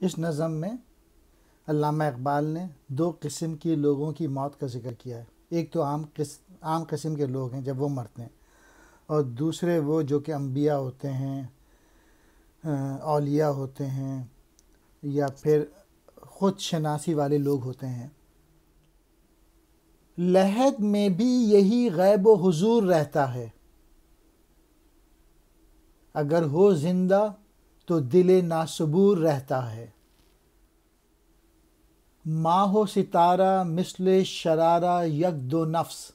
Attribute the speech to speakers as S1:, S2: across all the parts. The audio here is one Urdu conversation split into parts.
S1: اس نظم میں علامہ اقبال نے دو قسم کی لوگوں کی موت کا ذکر کیا ہے۔ ایک تو عام قسم کے لوگ ہیں جب وہ مرتے ہیں، اور دوسرے وہ جو کہ انبیاء ہوتے ہیں، اولیاء ہوتے ہیں، یا پھر خود شناسی والے لوگ ہوتے ہیں۔ لحد میں بھی یہی غیب و حضور رہتا ہے، اگر ہو زندہ تو دل ناصبور رہتا ہے۔ ماہ و ستارہ مثل شرارہ یک دو نفس،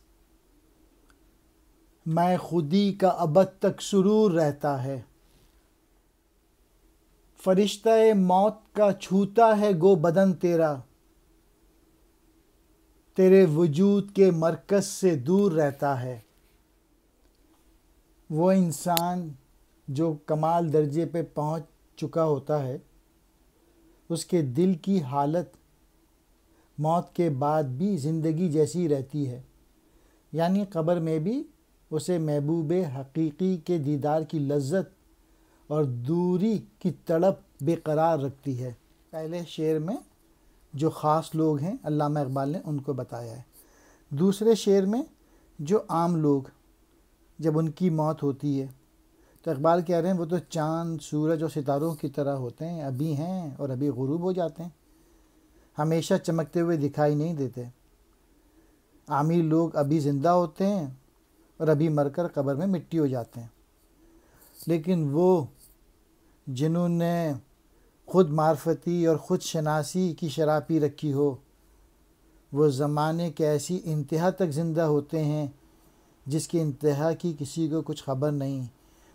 S1: میں خودی کا ابد تک سرور رہتا ہے۔ فرشتہ موت کا چھوتا ہے گو بدن تیرا، تیرے وجود کے مرکز سے دور رہتا ہے۔ وہ انسان جو کمال درجے پہ پہنچ چکا ہوتا ہے، اس کے دل کی حالت موت کے بعد بھی زندگی جیسی رہتی ہے، یعنی قبر میں بھی اسے محبوب حقیقی کے دیدار کی لذت اور دوری کی تڑپ بے قرار رکھتی ہے۔ پہلے شعر میں جو خاص لوگ ہیں علامہ اقبال نے ان کو بتایا ہے۔ دوسرے شعر میں جو عام لوگ جب ان کی موت ہوتی ہے تو اقبال کہہ رہے ہیں وہ تو چاند، سورج اور ستاروں کی طرح ہوتے ہیں، ابھی ہیں اور ابھی غروب ہو جاتے ہیں، ہمیشہ چمکتے ہوئے دکھائی نہیں دیتے۔ عامی لوگ ابھی زندہ ہوتے ہیں اور ابھی مر کر قبر میں مٹی ہو جاتے ہیں، لیکن وہ جنہوں نے خود معرفتی اور خود شناسی کی شراب پی رکھی ہو، وہ زمانے کے ایسی انتہا تک زندہ ہوتے ہیں جس کی انتہا کی کسی کو کچھ خبر نہیں۔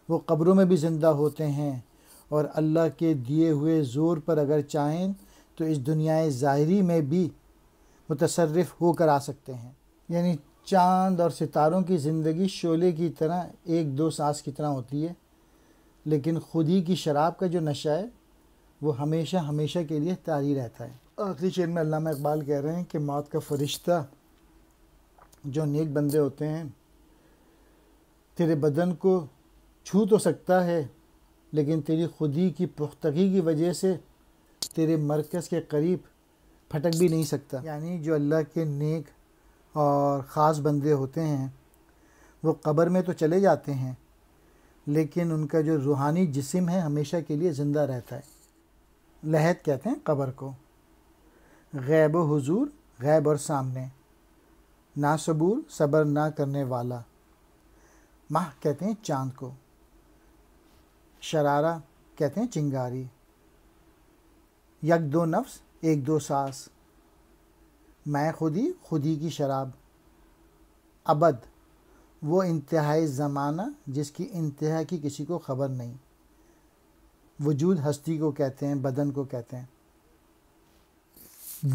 S1: وہ قبروں میں بھی زندہ ہوتے ہیں اور اللہ کے دیے ہوئے زور پر اگر چاہیں تو اس دنیا ظاہری میں بھی متصرف ہو کر آ سکتے ہیں۔ یعنی چاند اور ستاروں کی زندگی شعلے کی طرح ایک دو سانس کی طرح ہوتی ہے، لیکن خودی کی شراب کا جو نشہ ہے وہ ہمیشہ ہمیشہ کے لیے طاری رہتا ہے۔ آخری شعر میں علامہ اقبال کہہ رہے ہیں کہ موت کا فرشتہ جو نیک بندے ہوتے ہیں تیرے بدن کو چھو تو سکتا ہے، لیکن تیری خودی کی پختگی کی وجہ سے تیرے مرکز کے قریب پھٹک بھی نہیں سکتا۔ یعنی جو اللہ کے نیک اور خاص بندے ہوتے ہیں وہ قبر میں تو چلے جاتے ہیں، لیکن ان کا جو روحانی جسم ہے ہمیشہ کے لیے زندہ رہتا ہے۔ لحد کہتے ہیں قبر کو، غیب و حضور غیب اور سامنے، ناصبور صبر نہ کرنے والا، ماہ کہتے ہیں چاند کو، شرارہ کہتے ہیں چنگاری، یک دو نفس ایک دو سانس، میں خودی کی شراب، ابد وہ انتہائی زمانہ جس کی انتہا کی کسی کو خبر نہیں، وجود ہستی کو کہتے ہیں، بدن کو کہتے ہیں۔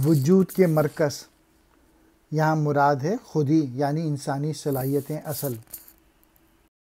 S1: وجود کے مرکز، یہاں مراد ہے خودی، یعنی انسانی صلاحیتیں اصل۔